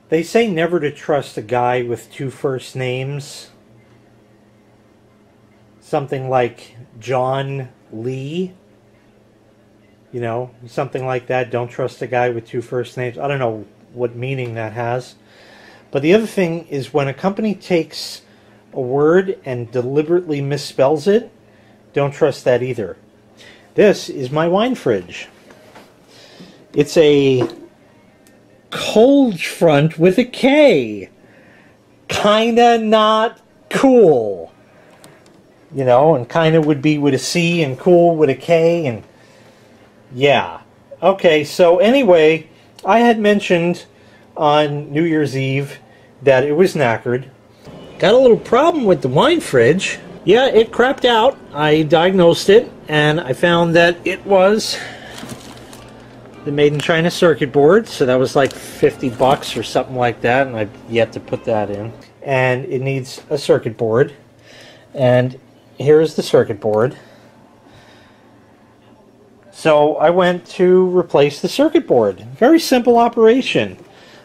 They say never to trust a guy with two first names. Something like John Lee. You know, something like that. Don't trust a guy with two first names. I don't know what meaning that has. But the other thing is when a company takes a word and deliberately misspells it, don't trust that either. This is my wine fridge. It's a cold front with a K. Kinda not cool. You know, and kinda would be with a C and cool with a K, and yeah. Okay, so anyway, I had mentioned on New Year's Eve that it was knackered. Got a little problem with the wine fridge. Yeah, it crapped out. I diagnosed it, and I found that it was the Made in China circuit board, so that was like 50 bucks or something like that, and I've yet to put that in. And it needs a circuit board, and here's the circuit board. So I went to replace the circuit board. Very simple operation,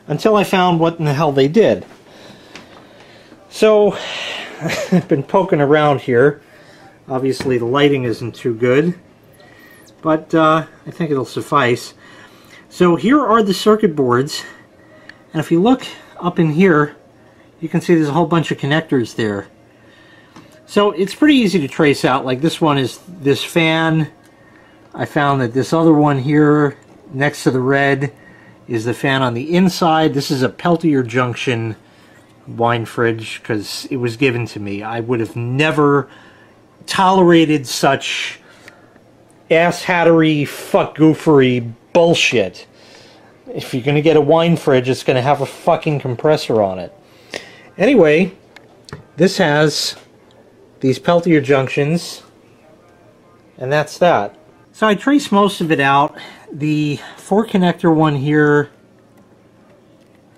until I found what in the hell they did. So I've been poking around here. Obviously the lighting isn't too good, but I think it'll suffice. So here are the circuit boards, and if you look up in here, you can see there's a whole bunch of connectors there. So it's pretty easy to trace out. Like this one is this fan. I found that this other one here next to the red is the fan on the inside. This is a Peltier junction wine fridge because it was given to me. I would have never tolerated such ass-hattery, fuck-goofery bullshit. If you're going to get a wine fridge, it's going to have a fucking compressor on it. Anyway, this has these Peltier junctions, and that's that. So I traced most of it out. The 4-connector one here,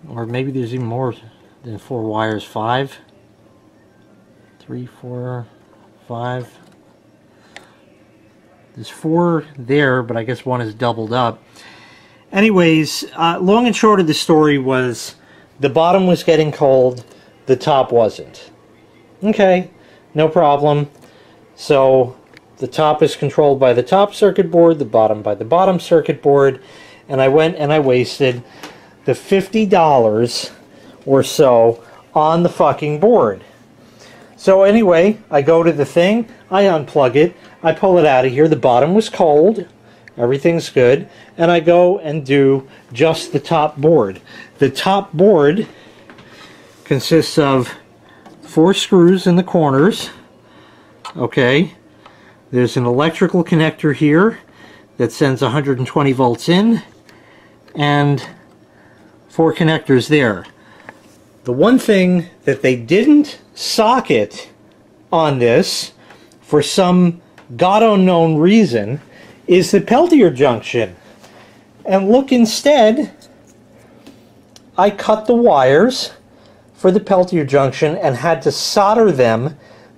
or maybe there's even more than 4 wires, 5, 3, 4, 5. There's 4 there, but I guess one is doubled up. Anyways, long and short of the story was the bottom was getting cold, the top wasn't. Okay, no problem. So the top is controlled by the top circuit board, the bottom by the bottom circuit board, and I went and I wasted the $50 or so on the fucking board. So anyway, I go to the thing, I unplug it, I pull it out of here, the bottom was cold, everything's good, and I go and do just the top board. The top board consists of 4 screws in the corners, okay. There's an electrical connector here that sends 120 volts in, and 4 connectors there. The one thing that they didn't socket on this, for some God-unknown reason, is the Peltier junction. And look, instead, I cut the wires for the Peltier junction and had to solder them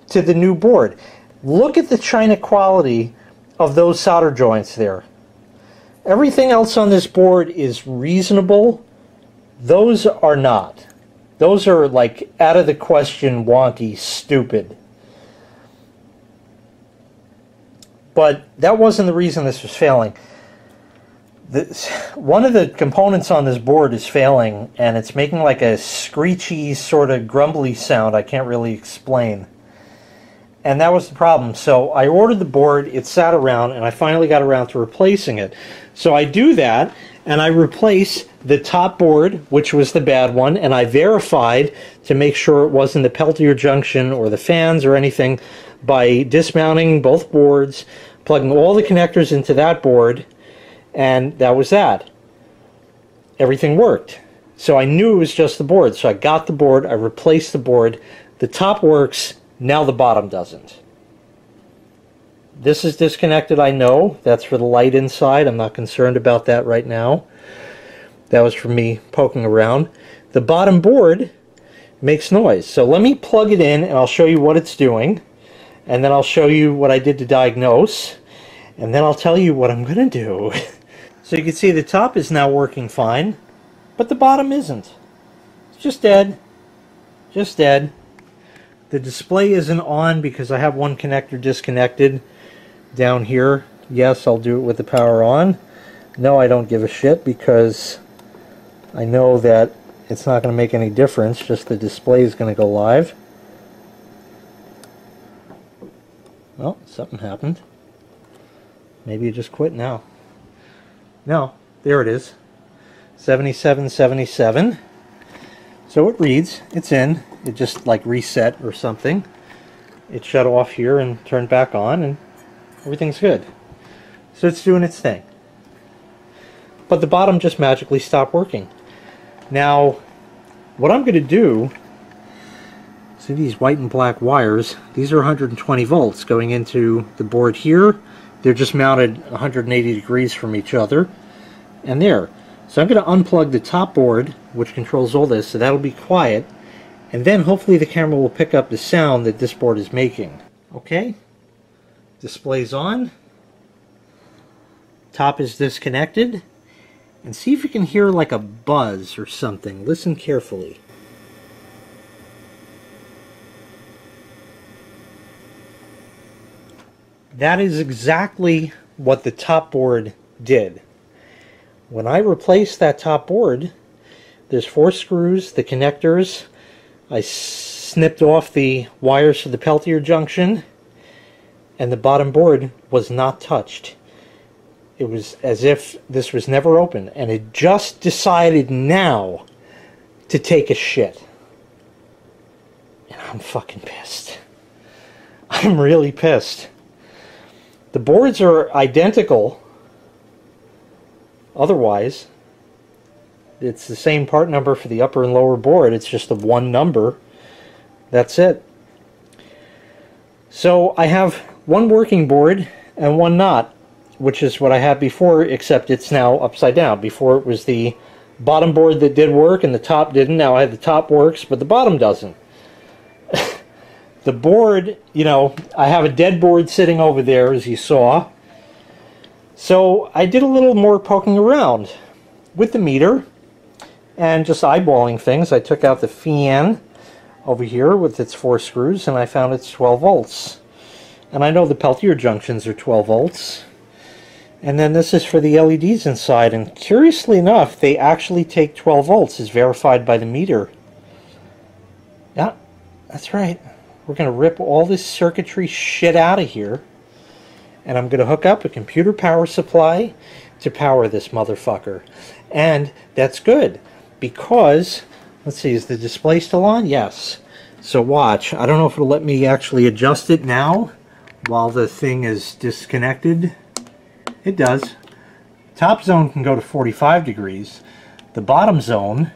to the new board. Look at the China quality of those solder joints there. Everything else on this board is reasonable. Those are not. Those are like out of the question, wonky, stupid. But that wasn't the reason this was failing. One of the components on this board is failing, and it's making like a screechy, sort of grumbly sound I can't really explain. And that was the problem. So I ordered the board, it sat around, and I finally got around to replacing it. So I do that, and I replace the top board, which was the bad one, and I verified to make sure it wasn't the Peltier junction or the fans or anything by dismounting both boards, plugging all the connectors into that board, and that was that. Everything worked. So I knew it was just the board. So I got the board, I replaced the board, the top works, now the bottom doesn't. This is disconnected, I know. That's for the light inside. I'm not concerned about that right now. That was from me poking around. The bottom board makes noise. So let me plug it in and I'll show you what it's doing. And then I'll show you what I did to diagnose. And then I'll tell you what I'm going to do. So you can see the top is now working fine, but the bottom isn't. Just dead. Just dead. The display isn't on because I have one connector disconnected down here. Yes, I'll do it with the power on. No, I don't give a shit because I know that it's not going to make any difference. Just the display is going to go live. Well, something happened. Maybe it just quit now. No, there it is. 7777. So it reads, it's in. It just like reset or something. It shut off here and turned back on and everything's good. So it's doing its thing. But the bottom just magically stopped working. Now, what I'm going to do, see these white and black wires, these are 120 volts going into the board here. They're just mounted 180 degrees from each other. And there. So I'm going to unplug the top board, which controls all this, so that'll be quiet. And then hopefully the camera will pick up the sound that this board is making. Okay. Display's on. Top is disconnected. And see if you can hear like a buzz or something. Listen carefully. That is exactly what the top board did. When I replaced that top board, there's 4 screws, the connectors. I snipped off the wires for the Peltier junction, and the bottom board was not touched. It was as if this was never open, and it just decided now to take a shit. And I'm fucking pissed. I'm really pissed. The boards are identical. Otherwise, it's the same part number for the upper and lower board. It's just the one number. That's it. So I have one working board and one not, which is what I had before, except it's now upside down. Before it was the bottom board that did work and the top didn't. Now I have the top works, but the bottom doesn't. The board, you know, I have a dead board sitting over there, as you saw. So I did a little more poking around with the meter and just eyeballing things. I took out the fan over here with its 4 screws and I found it's 12 volts. And I know the Peltier junctions are 12 volts. And then this is for the LEDs inside, and curiously enough, they actually take 12 volts as verified by the meter. Yeah, that's right. We're going to rip all this circuitry shit out of here. And I'm going to hook up a computer power supply to power this motherfucker. And that's good, because, let's see, is the display still on? Yes. So watch. I don't know if it'll let me actually adjust it now while the thing is disconnected. It does. Top zone can go to 45 degrees. The bottom zone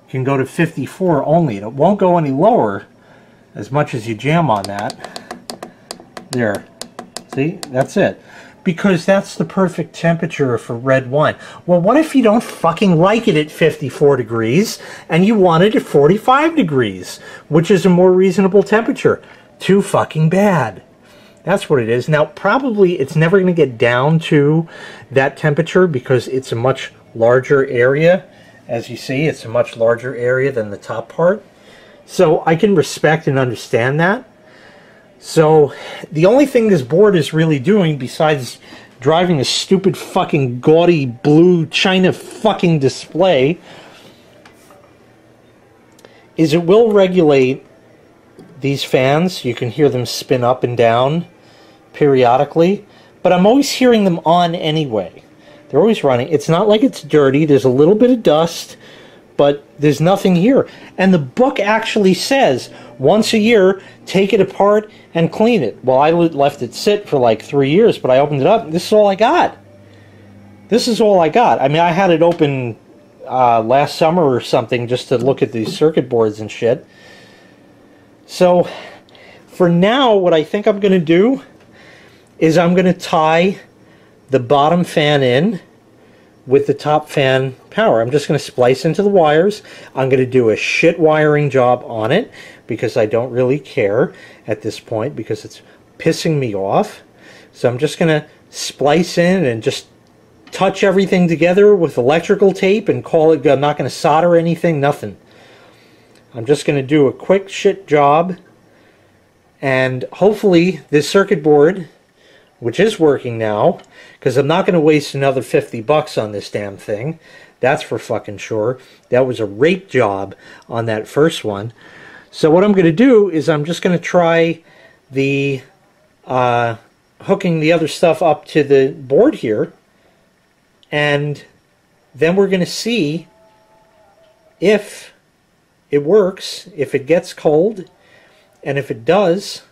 can go to 54 only. It won't go any lower as much as you jam on that. There. See? That's it. Because that's the perfect temperature for red wine. Well, what if you don't fucking like it at 54 degrees and you want it at 45 degrees, which is a more reasonable temperature? Too fucking bad. That's what it is. Now, probably it's never going to get down to that temperature because it's a much larger area. As you see, it's a much larger area than the top part. So I can respect and understand that. So the only thing this board is really doing, besides driving a stupid fucking gaudy blue China fucking display, is it will regulate these fans. You can hear them spin up and down periodically, but I'm always hearing them on anyway. They're always running. It's not like it's dirty. There's a little bit of dust, but there's nothing here. And the book actually says, once a year, take it apart and clean it. Well, I left it sit for like 3 years, but I opened it up, and this is all I got. This is all I got. I mean, I had it open last summer or something just to look at these circuit boards and shit. So, for now, what I think I'm going to do is I'm going to tie the bottom fan in with the top fan power. I'm just going to splice into the wires. I'm going to do a shit wiring job on it because I don't really care at this point because it's pissing me off. So I'm just going to splice in and just touch everything together with electrical tape and call it good. I'm not going to solder anything, nothing. I'm just going to do a quick shit job, and hopefully this circuit board, which is working now, because I'm not going to waste another 50 bucks on this damn thing. That's for fucking sure. That was a rape job on that first one. So what I'm going to do is I'm just going to try the hooking the other stuff up to the board here, and then we're going to see if it works, if it gets cold, and if it does,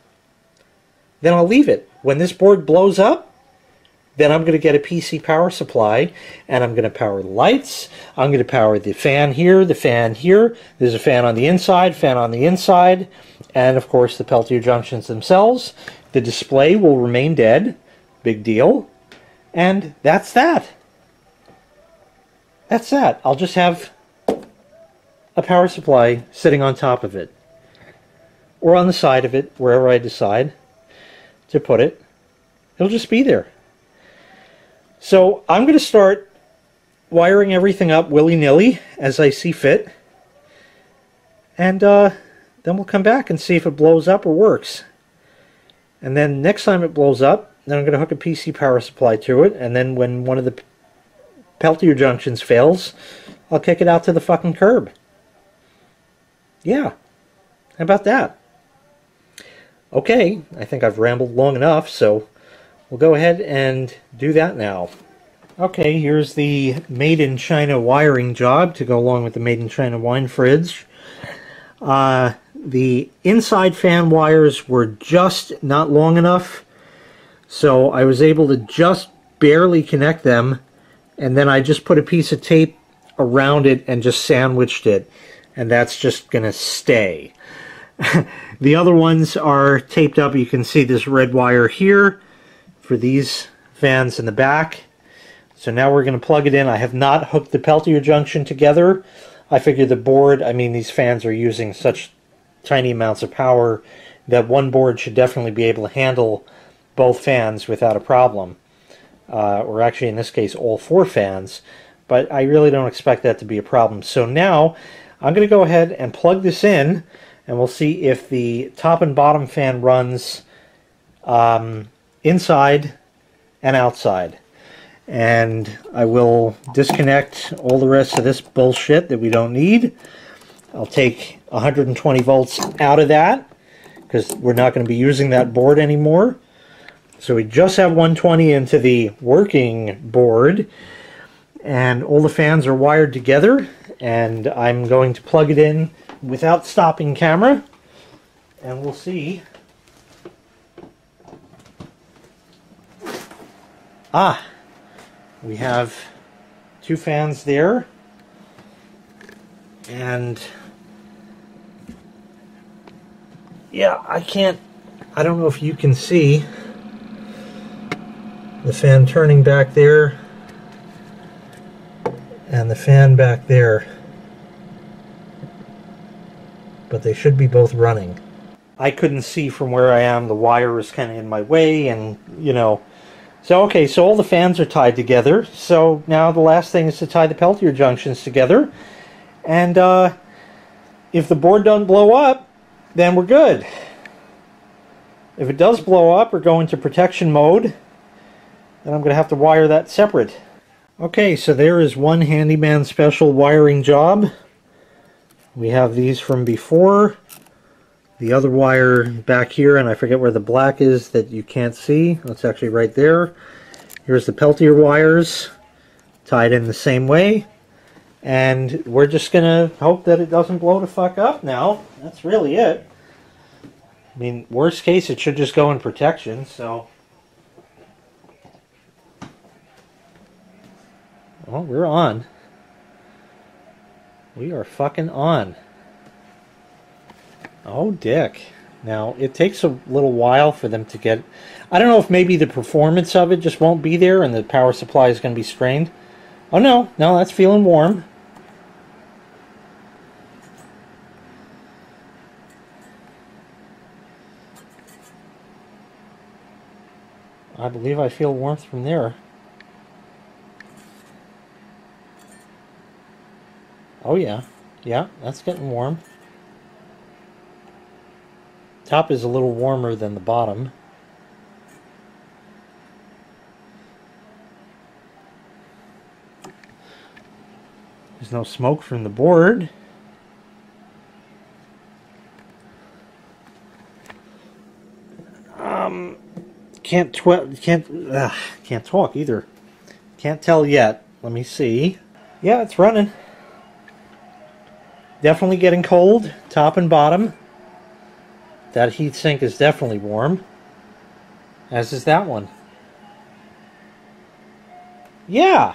then I'll leave it. When this board blows up, then I'm going to get a PC power supply, and I'm going to power the lights. I'm going to power the fan here, the fan here. There's a fan on the inside, and of course the Peltier junctions themselves. The display will remain dead. Big deal. And that's that. That's that. I'll just have a power supply sitting on top of it, or on the side of it, wherever I decide to put it. It'll just be there. So I'm going to start wiring everything up willy-nilly as I see fit, and then we'll come back and see if it blows up or works. And then next time it blows up, then I'm going to hook a PC power supply to it, and then when one of the Peltier junctions fails, I'll kick it out to the fucking curb. Yeah, how about that? Okay, I think I've rambled long enough, so we'll go ahead and do that now. Okay, here's the Made in China wiring job to go along with the Made in China wine fridge. The inside fan wires were just not long enough, so I was able to just barely connect them, and then I just put a piece of tape around it and just sandwiched it, and that's just going to stay. The other ones are taped up. You can see this red wire here for these fans in the back. So now we're going to plug it in. I have not hooked the Peltier junction together. I figure the board, I mean, these fans are using such tiny amounts of power that one board should definitely be able to handle both fans without a problem. Or actually, in this case, all four fans. But I really don't expect that to be a problem. So now I'm going to go ahead and plug this in, and we'll see if the top and bottom fan runs inside and outside. And I will disconnect all the rest of this bullshit that we don't need. I'll take 120 volts out of that, because we're not going to be using that board anymore. So we just have 120 into the working board, and all the fans are wired together, and I'm going to plug it in without stopping camera, and we'll see. We have two fans there, and yeah, I don't know if you can see the fan turning back there and the fan back there, but they should be both running. I couldn't see from where I am. The wire is kind of in my way, and you know. So okay, so all the fans are tied together. So now the last thing is to tie the Peltier junctions together, and if the board doesn't blow up, then we're good. If it does blow up or go into protection mode, then I'm going to have to wire that separate. Okay, so there is one handyman special wiring job. We have these from before. The other wire back here, and I forget where the black is that you can't see. It's actually right there. Here's the Peltier wires tied in the same way. And we're just going to hope that it doesn't blow the fuck up now. That's really it. I mean, worst case, it should just go in protection, so. Well, we're on. We are fucking on. Oh, dick. Now, it takes a little while for them to get. I don't know if maybe the performance of it just won't be there and the power supply is going to be strained. Oh, no. No, that's feeling warm. I believe I feel warmth from there. Oh yeah. Yeah, that's getting warm. Top is a little warmer than the bottom. There's no smoke from the board. Can't talk either. Can't tell yet. Let me see. Yeah, it's running. Definitely getting cold, top and bottom. That heatsink is definitely warm. As is that one. Yeah.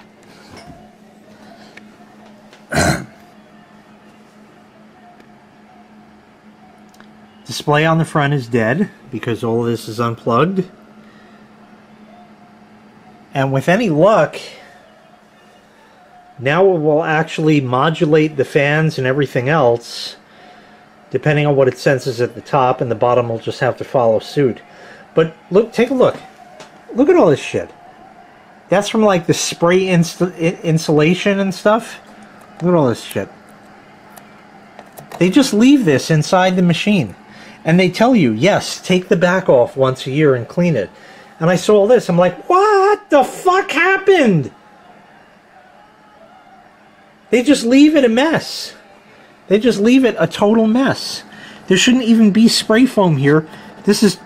Display on the front is dead because all of this is unplugged. And with any luck, now it will actually modulate the fans and everything else depending on what it senses at the top, and the bottom will just have to follow suit. But look, take a look. Look at all this shit. That's from like the spray insulation and stuff. Look at all this shit. They just leave this inside the machine. And they tell you, yes, take the back off once a year and clean it. And I saw all this. I'm like, what the fuck happened? They just leave it a mess. They just leave it a total mess. There shouldn't even be spray foam here. This is...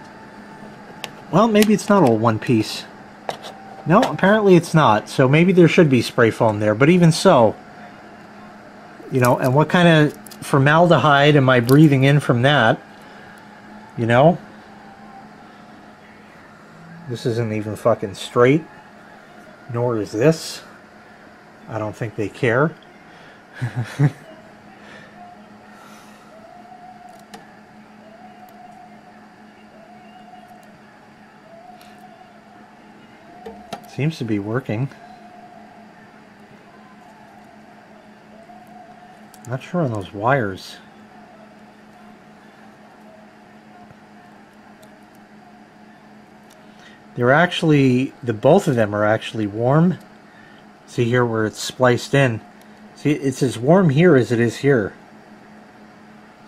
Well, maybe it's not all one piece. No, apparently it's not. So maybe there should be spray foam there. But even so, you know, and what kind of formaldehyde am I breathing in from that? You know? This isn't even fucking straight. Nor is this. I don't think they care. Seems to be working. Not sure on those wires. They're actually, both of them are actually warm. See here where it's spliced in. See, it's as warm here as it is here.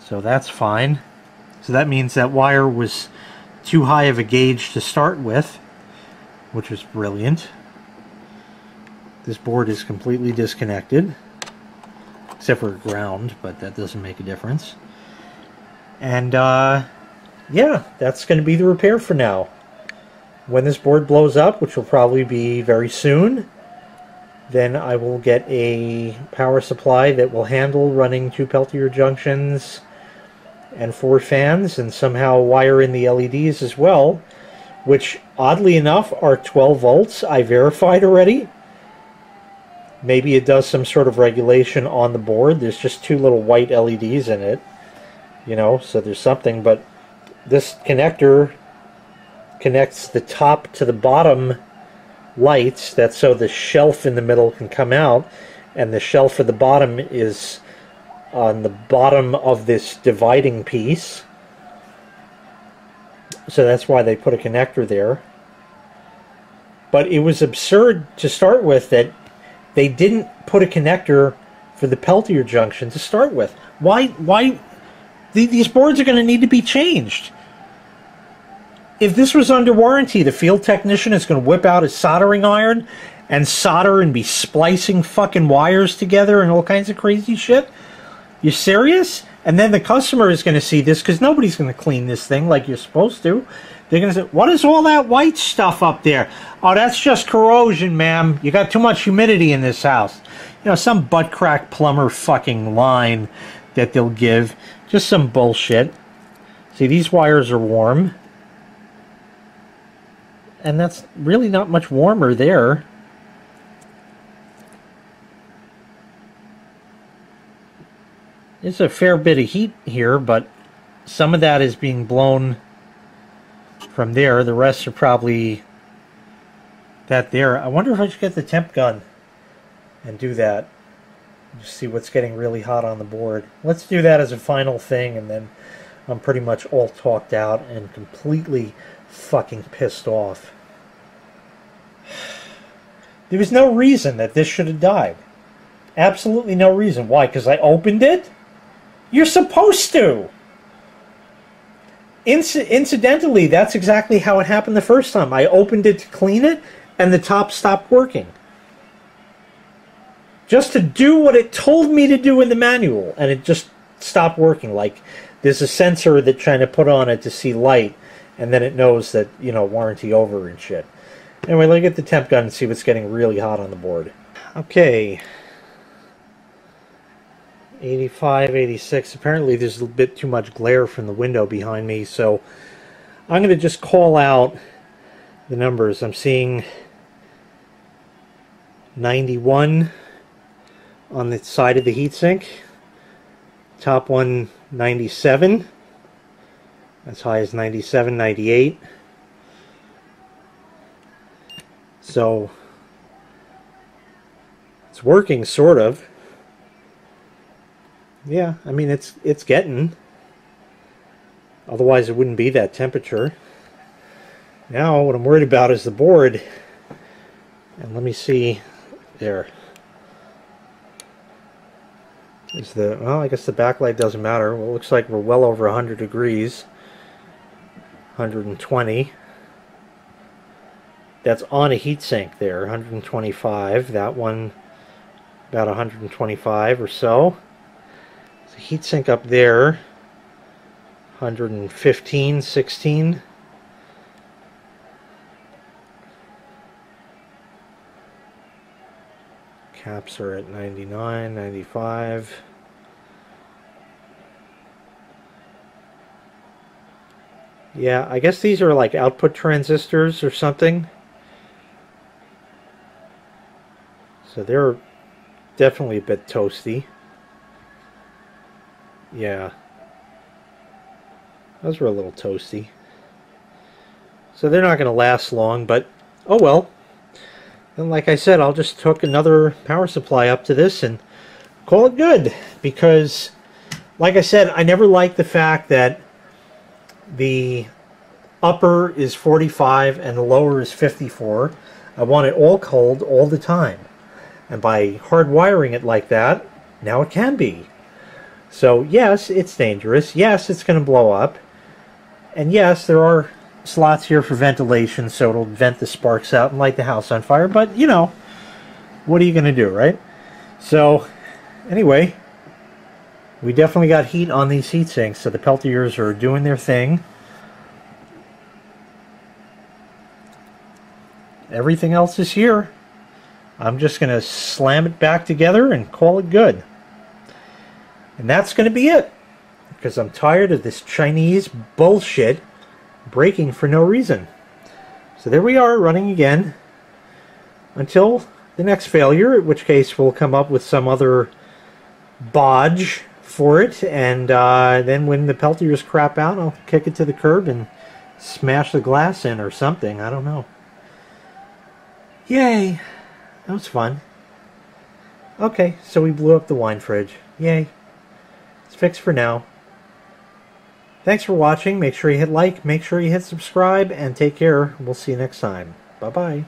So that's fine. So that means that wire was too high of a gauge to start with, which was brilliant. This board is completely disconnected, except for ground, but that doesn't make a difference. And yeah, that's going to be the repair for now. When this board blows up, which will probably be very soon, then I will get a power supply that will handle running 2 Peltier junctions and 4 fans, and somehow wire in the LEDs as well, which oddly enough are 12 volts. I verified already. Maybe it does some sort of regulation on the board. There's just 2 little white LEDs in it, you know, so there's something. But this connector connects the top to the bottom lights. That's so the shelf in the middle can come out, and the shelf at the bottom is on the bottom of this dividing piece. So that's why they put a connector there. But it was absurd to start with that they didn't put a connector for the Peltier junction to start with. Why? These boards are going to need to be changed. If this was under warranty, the field technician is going to whip out his soldering iron and solder and be splicing fucking wires together and all kinds of crazy shit. You serious? And then the customer is going to see this, because nobody's going to clean this thing like you're supposed to. They're going to say, what is all that white stuff up there? Oh, that's just corrosion, ma'am. You got too much humidity in this house. You know, some butt crack plumber fucking line that they'll give. Just some bullshit. See, these wires are warm. And that's really not much warmer there. There's a fair bit of heat here, but some of that is being blown from there. The rest are probably that there. I wonder if I should get the temp gun and do that. Just see what's getting really hot on the board. Let's do that as a final thing, and then I'm pretty much all talked out and completely fucking pissed off. There was no reason that this should have died. Absolutely no reason. Why? Because I opened it? You're supposed to. Incidentally, that's exactly how it happened the first time. I opened it to clean it, and the top stopped working. Just to do what it told me to do in the manual, and it just stopped working. Like, there's a sensor that trying to put on it to see light, and then it knows that, you know, warranty over and shit. Anyway, let me get the temp gun and see what's getting really hot on the board. Okay. 85, 86. Apparently there's a bit too much glare from the window behind me, so I'm going to just call out the numbers. I'm seeing 91 on the side of the heatsink. Top one, 97. As high as 97, 98. So it's working, sort of. Yeah, I mean, it's getting. Otherwise it wouldn't be that temperature. Now what I'm worried about is the board. And let me see there. Is the, well, I guess the backlight doesn't matter. Well, it looks like we're well over 100 degrees. 120. That's on a heatsink there, 125. That one about 125 or so. There's a heatsink up there, 115, 16. Caps are at 99, 95. Yeah, I guess these are like output transistors or something. So they're definitely a bit toasty. Yeah. Those were a little toasty. So they're not going to last long, but oh well. And like I said, I'll just hook another power supply up to this and call it good. Because, like I said, I never liked the fact that the upper is 45 and the lower is 54. I want it all cold all the time. And by hardwiring it like that, now it can be. So yes, it's dangerous. Yes, it's going to blow up. And yes, there are slots here for ventilation, so it'll vent the sparks out and light the house on fire. But, you know, what are you going to do, right? So, anyway, we definitely got heat on these heat sinks, so the Peltiers are doing their thing. Everything else is here. I'm just going to slam it back together and call it good. And that's going to be it. Because I'm tired of this Chinese bullshit breaking for no reason. So there we are, running again. Until the next failure, in which case we'll come up with some other bodge for it. And then when the Peltiers crap out, I'll kick it to the curb and smash the glass in or something. I don't know. Yay! That was fun. Okay, so we blew up the wine fridge. Yay. It's fixed for now. Thanks for watching. Make sure you hit like, make sure you hit subscribe, and take care. We'll see you next time. Bye-bye.